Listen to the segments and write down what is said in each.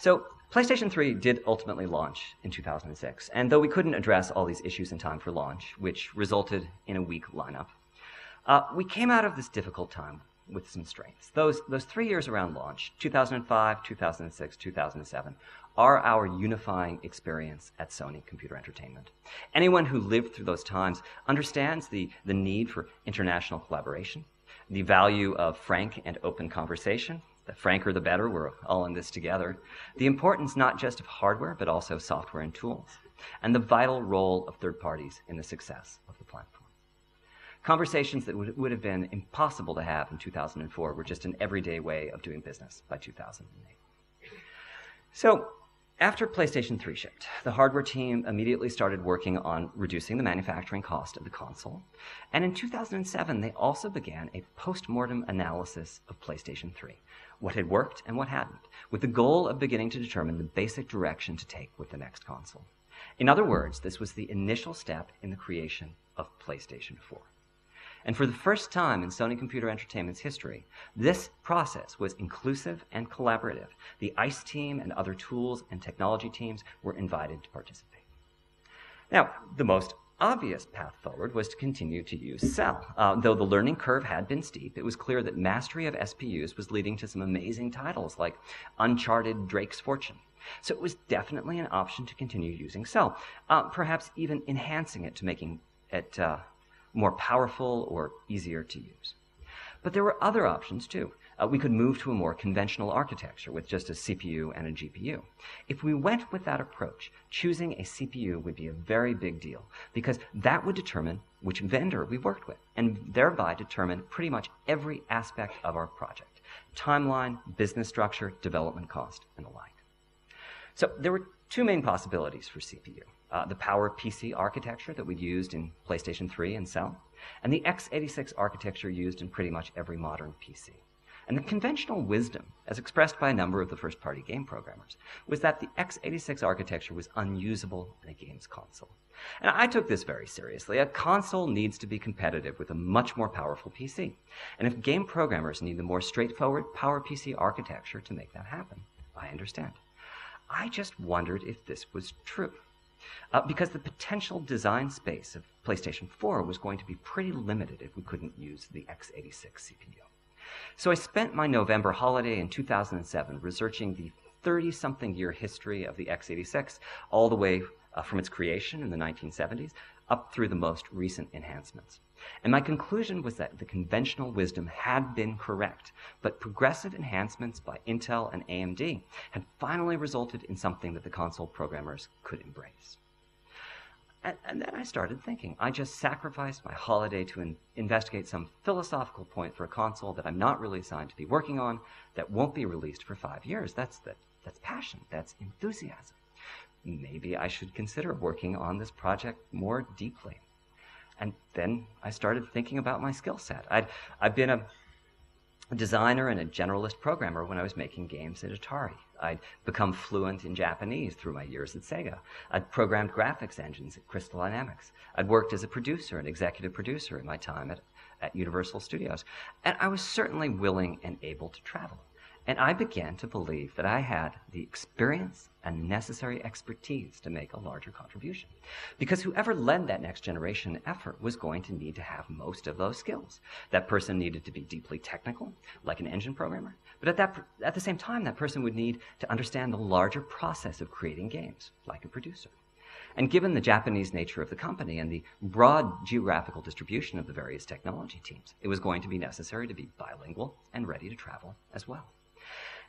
So PlayStation 3 did ultimately launch in 2006, and though we couldn't address all these issues in time for launch, which resulted in a weak lineup, we came out of this difficult time with some strengths. Those 3 years around launch, 2005, 2006, 2007, are our unifying experience at Sony Computer Entertainment. Anyone who lived through those times understands the need for international collaboration, the value of frank and open conversation. The franker the better, we're all in this together. The importance not just of hardware, but also software and tools, and the vital role of third parties in the success of the platform. Conversations that would have been impossible to have in 2004 were just an everyday way of doing business by 2008. So, after PlayStation 3 shipped, the hardware team immediately started working on reducing the manufacturing cost of the console, and in 2007 they also began a post-mortem analysis of PlayStation 3, what had worked and what hadn't, with the goal of beginning to determine the basic direction to take with the next console. In other words, this was the initial step in the creation of PlayStation 4. And for the first time in Sony Computer Entertainment's history, this process was inclusive and collaborative. The ICE team and other tools and technology teams were invited to participate. Now, the most obvious path forward was to continue to use Cell. Though the learning curve had been steep, it was clear that mastery of SPUs was leading to some amazing titles like Uncharted Drake's Fortune. So it was definitely an option to continue using Cell, perhaps even enhancing it to making it more powerful or easier to use. But there were other options too. We could move to a more conventional architecture with just a CPU and a GPU. If we went with that approach, choosing a CPU would be a very big deal because that would determine which vendor we worked with and thereby determine pretty much every aspect of our project: timeline, business structure, development cost, and the like. So there were two main possibilities for CPU. The PowerPC architecture that we used in PlayStation 3 and Cell, and the x86 architecture used in pretty much every modern PC. And the conventional wisdom, as expressed by a number of the first-party game programmers, was that the x86 architecture was unusable in a games console. And I took this very seriously. A console needs to be competitive with a much more powerful PC. And if game programmers need the more straightforward PowerPC architecture to make that happen, I understand. I just wondered if this was true. Because the potential design space of PlayStation 4 was going to be pretty limited if we couldn't use the x86 CPU. So I spent my November holiday in 2007 researching the 30-something year history of the x86, all the way from its creation in the 1970s up through the most recent enhancements. And my conclusion was that the conventional wisdom had been correct, but progressive enhancements by Intel and AMD had finally resulted in something that the console programmers could embrace. And then I started thinking, I just sacrificed my holiday to investigate some philosophical point for a console that I'm not really assigned to be working on, that won't be released for 5 years. That's passion, that's enthusiasm. Maybe I should consider working on this project more deeply. And then I started thinking about my skill set. I've been a designer and a generalist programmer when I was making games at Atari. I'd become fluent in Japanese through my years at Sega. I'd programmed graphics engines at Crystal Dynamics. I'd worked as a producer and executive producer in my time at Universal Studios. And I was certainly willing and able to travel. And I began to believe that I had the experience and necessary expertise to make a larger contribution. Because whoever led that next generation effort was going to need to have most of those skills. That person needed to be deeply technical, like an engine programmer. But at the same time, that person would need to understand the larger process of creating games, like a producer. And given the Japanese nature of the company and the broad geographical distribution of the various technology teams, it was going to be necessary to be bilingual and ready to travel as well.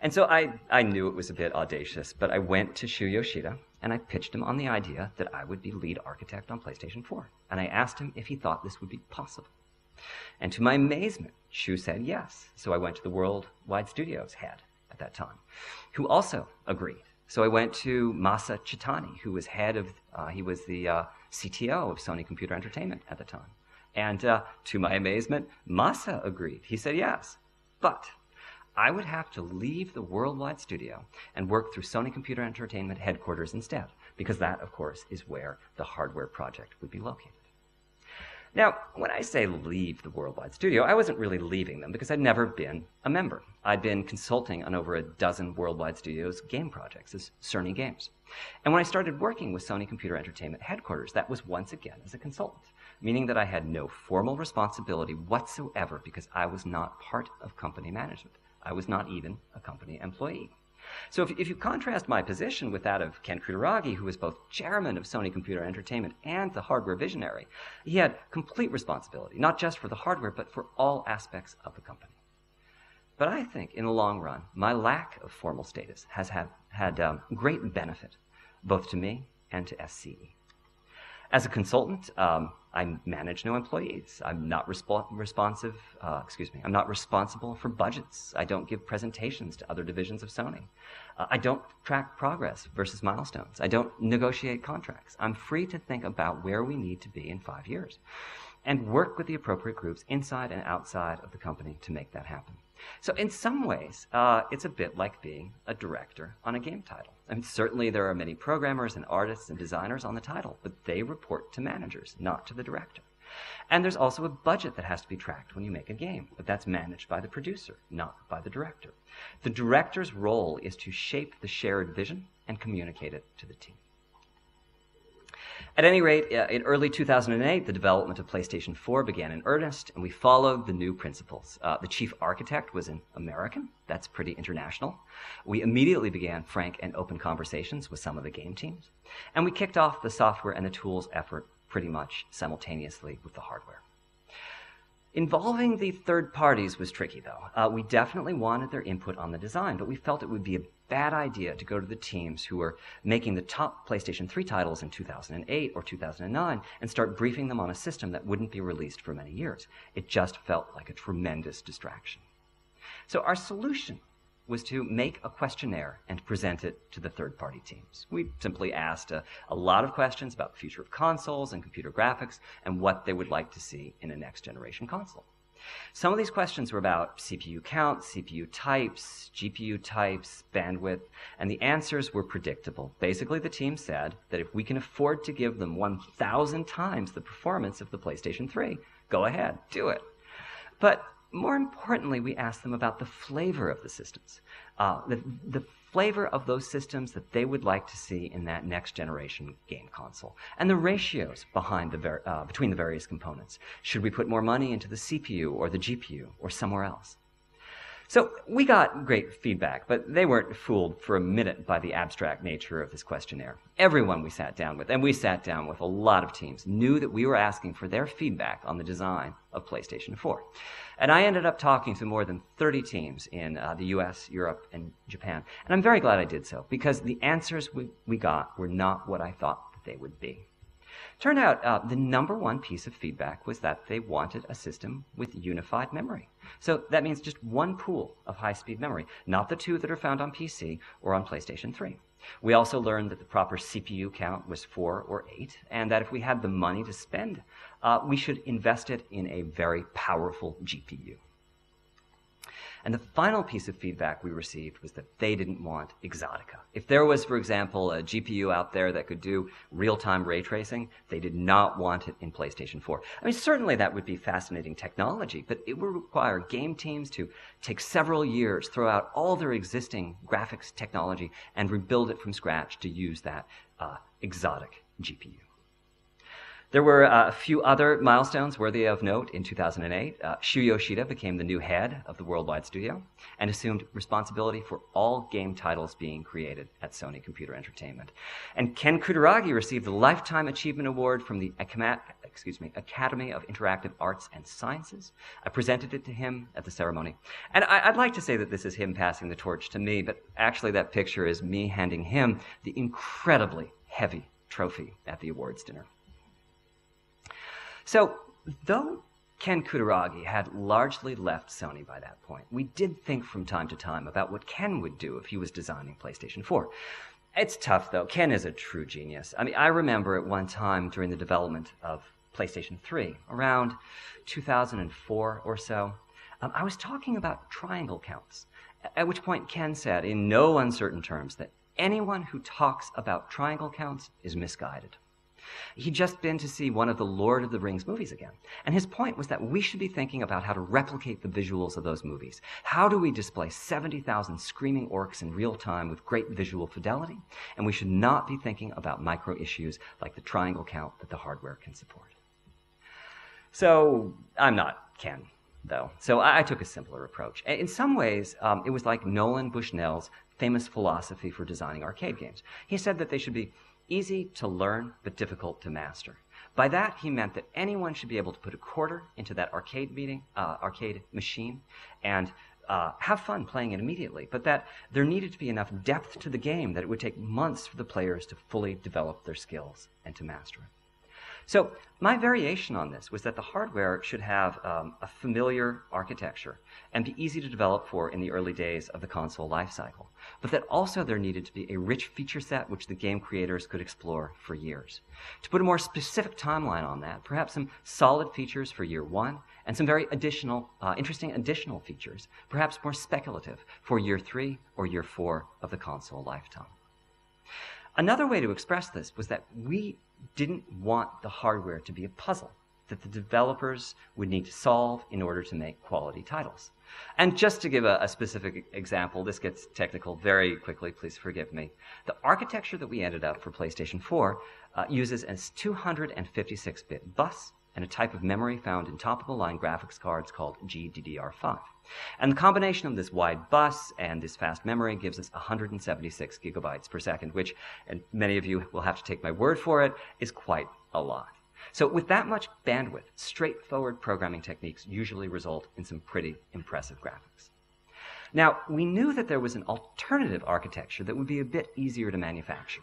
And so I knew it was a bit audacious, but I went to Shu Yoshida and I pitched him on the idea that I would be lead architect on PlayStation 4. And I asked him if he thought this would be possible. And to my amazement, Shu said yes. So I went to the Worldwide Studios head at that time, who also agreed. So I went to Masa Chitani, who was he was the CTO of Sony Computer Entertainment at the time. And to my amazement, Masa agreed. He said yes, but I would have to leave the Worldwide Studio and work through Sony Computer Entertainment headquarters instead, because that, of course, is where the hardware project would be located. Now, when I say leave the Worldwide Studio, I wasn't really leaving them because I'd never been a member. I'd been consulting on over a dozen Worldwide Studios game projects as Cerny Games. And when I started working with Sony Computer Entertainment headquarters, that was once again as a consultant, meaning that I had no formal responsibility whatsoever because I was not part of company management. I was not even a company employee. So if you contrast my position with that of Ken Kutaragi, who was both chairman of Sony Computer Entertainment and the hardware visionary, he had complete responsibility, not just for the hardware, but for all aspects of the company. But I think, in the long run, my lack of formal status has had great benefit, both to me and to SCE. As a consultant, I manage no employees. I'm not responsible for budgets. I don't give presentations to other divisions of Sony. I don't track progress versus milestones. I don't negotiate contracts. I'm free to think about where we need to be in 5 years and work with the appropriate groups inside and outside of the company to make that happen. So in some ways, it's a bit like being a director on a game title. I mean, certainly there are many programmers and artists and designers on the title, but they report to managers, not to the director. And there's also a budget that has to be tracked when you make a game, but that's managed by the producer, not by the director. The director's role is to shape the shared vision and communicate it to the team. At any rate, in early 2008, the development of PlayStation 4 began in earnest, and we followed the new principles. The chief architect was an American. That's pretty international. We immediately began frank and open conversations with some of the game teams, and we kicked off the software and the tools effort pretty much simultaneously with the hardware. Involving the third parties was tricky, though. We definitely wanted their input on the design, but we felt it would be a bad idea to go to the teams who were making the top PlayStation 3 titles in 2008 or 2009 and start briefing them on a system that wouldn't be released for many years. It just felt like a tremendous distraction. So our solution was to make a questionnaire and present it to the third-party teams. We simply asked a lot of questions about the future of consoles and computer graphics and what they would like to see in a next-generation console. Some of these questions were about CPU count, CPU types, GPU types, bandwidth, and the answers were predictable. Basically, the team said that if we can afford to give them 1,000 times the performance of the PlayStation 3, go ahead, do it. But more importantly, we asked them about the flavor of the systems, the flavor of those systems that they would like to see in that next generation game console, and the ratios behind between the various components. Should we put more money into the CPU or the GPU or somewhere else? So we got great feedback, but they weren't fooled for a minute by the abstract nature of this questionnaire. Everyone we sat down with, and we sat down with a lot of teams, knew that we were asking for their feedback on the design of PlayStation 4. And I ended up talking to more than 30 teams in the US, Europe, and Japan. And I'm very glad I did so, because the answers we got were not what I thought that they would be. Turned out the number one piece of feedback was that they wanted a system with unified memory. So that means just one pool of high-speed memory, not the two that are found on PC or on PlayStation 3. We also learned that the proper CPU count was 4 or 8, and that if we had the money to spend, we should invest it in a very powerful GPU. And the final piece of feedback we received was that they didn't want exotica. If there was, for example, a GPU out there that could do real-time ray tracing, they did not want it in PlayStation 4. I mean, certainly that would be fascinating technology, but it would require game teams to take several years, throw out all their existing graphics technology, and rebuild it from scratch to use that exotic GPU. There were a few other milestones worthy of note in 2008. Shu Yoshida became the new head of the Worldwide Studio and assumed responsibility for all game titles being created at Sony Computer Entertainment. And Ken Kutaragi received the Lifetime Achievement Award from the Academy of Interactive Arts and Sciences. I presented it to him at the ceremony. And I'd like to say that this is him passing the torch to me, but actually that picture is me handing him the incredibly heavy trophy at the awards dinner. So, though Ken Kutaragi had largely left Sony by that point, we did think from time to time about what Ken would do if he was designing PlayStation 4. It's tough, though. Ken is a true genius. I mean, I remember at one time during the development of PlayStation 3, around 2004 or so, I was talking about triangle counts, at which point Ken said, in no uncertain terms, that anyone who talks about triangle counts is misguided. He'd just been to see one of the Lord of the Rings movies again, and his point was that we should be thinking about how to replicate the visuals of those movies. How do we display 70,000 screaming orcs in real time with great visual fidelity? And we should not be thinking about micro issues like the triangle count that the hardware can support. So I'm not Ken, though. So I took a simpler approach. In some ways, it was like Nolan Bushnell's famous philosophy for designing arcade games. He said that they should be easy to learn, but difficult to master. By that, he meant that anyone should be able to put a quarter into that arcade machine and have fun playing it immediately, but that there needed to be enough depth to the game that it would take months for the players to fully develop their skills and to master it. So my variation on this was that the hardware should have a familiar architecture and be easy to develop for in the early days of the console lifecycle, but that also there needed to be a rich feature set which the game creators could explore for years. To put a more specific timeline on that, perhaps some solid features for year one and some very interesting additional features, perhaps more speculative, for year 3 or year 4 of the console lifetime. Another way to express this was that we didn't want the hardware to be a puzzle that the developers would need to solve in order to make quality titles. And just to give a specific example, this gets technical very quickly, please forgive me. The architecture that we ended up for PlayStation 4 uses a 256-bit bus and a type of memory found in top-of-the-line graphics cards called GDDR5. And the combination of this wide bus and this fast memory gives us 176 gigabytes per second, which, and many of you will have to take my word for it, is quite a lot. So with that much bandwidth, straightforward programming techniques usually result in some pretty impressive graphics. Now, we knew that there was an alternative architecture that would be a bit easier to manufacture.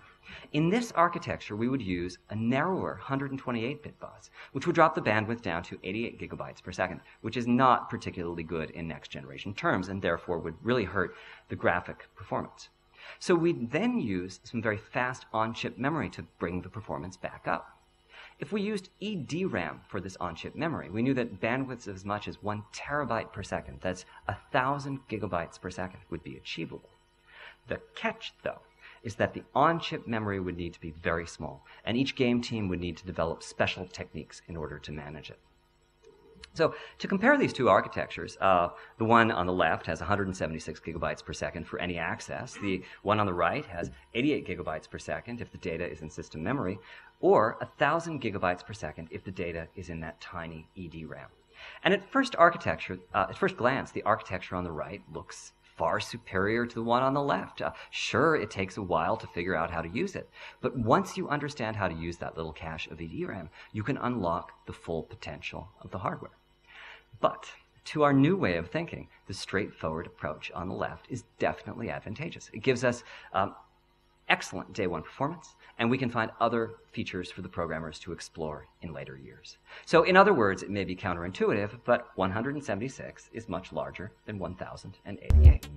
In this architecture, we would use a narrower 128-bit bus, which would drop the bandwidth down to 88 gigabytes per second, which is not particularly good in next-generation terms and therefore would really hurt the graphic performance. So we'd then use some very fast on-chip memory to bring the performance back up. If we used EDRAM for this on-chip memory, we knew that bandwidths of as much as 1 terabyte per second, that's 1,000 gigabytes per second, would be achievable. The catch, though, is that the on-chip memory would need to be very small, and each game team would need to develop special techniques in order to manage it. So to compare these two architectures, the one on the left has 176 gigabytes per second for any access. The one on the right has 88 gigabytes per second if the data is in system memory, or 1,000 gigabytes per second if the data is in that tiny EDRAM. And at first glance, the architecture on the right looks far superior to the one on the left. Sure, it takes a while to figure out how to use it, but once you understand how to use that little cache of EDRAM, you can unlock the full potential of the hardware. But to our new way of thinking, the straightforward approach on the left is definitely advantageous. It gives us excellent day one performance, and we can find other features for the programmers to explore in later years. So in other words, it may be counterintuitive, but 176 is much larger than 1088.